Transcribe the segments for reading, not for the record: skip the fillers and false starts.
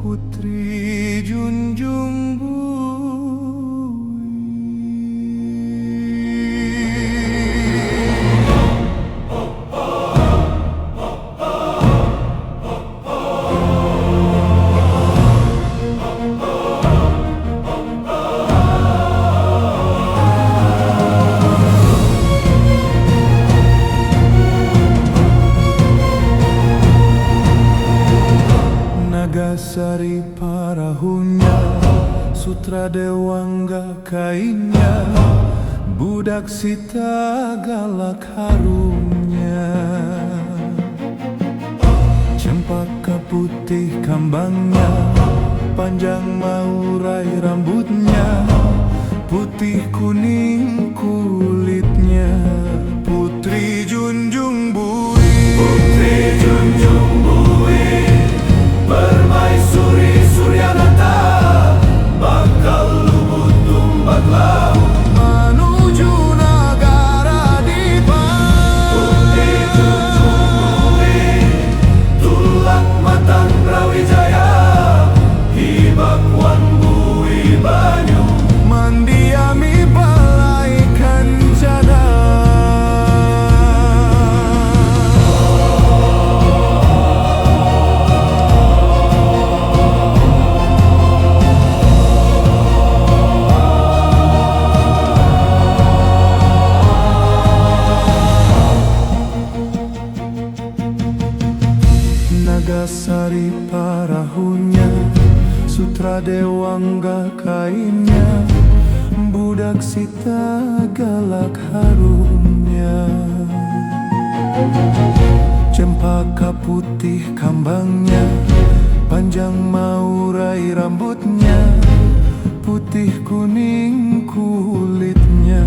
Putri junjung bui. Nagasari parahunya, Sutra Dewangga kainnya, budak Sita galak harumnya. Cempaka putih kambangnya, panjang maurai rambutnya, putih kuning kulitnya. Putri junjung bui, Putri junjung bui, Permaisuri Suryanata, bakal lubut tumbat laut menuju negara dipa. Putri junjung bui, tulak matang Brawijaya, hibak-wan bui banyu, mendiami balai kencana. Nagasari parahunya, Sutra Dewangga kainnya, budak Sita galak harumnya. Cempaka putih kambangnya, panjang maurai rambutnya, putih kuning kulitnya.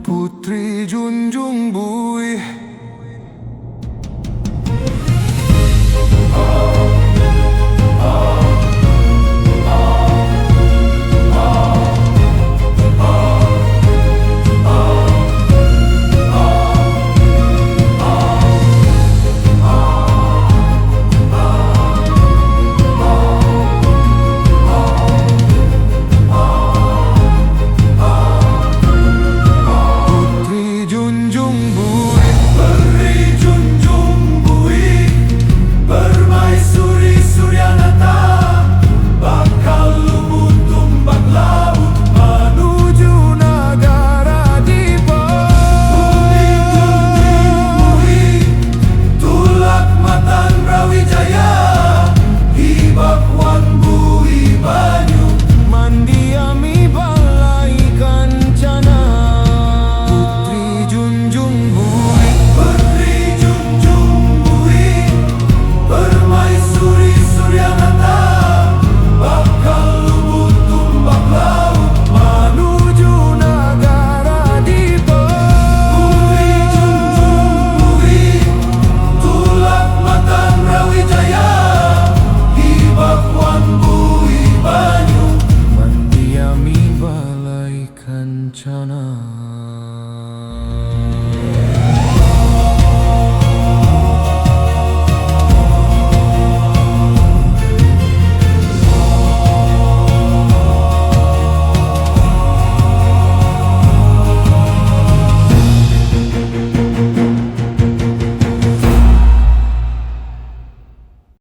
Putri junjung bui.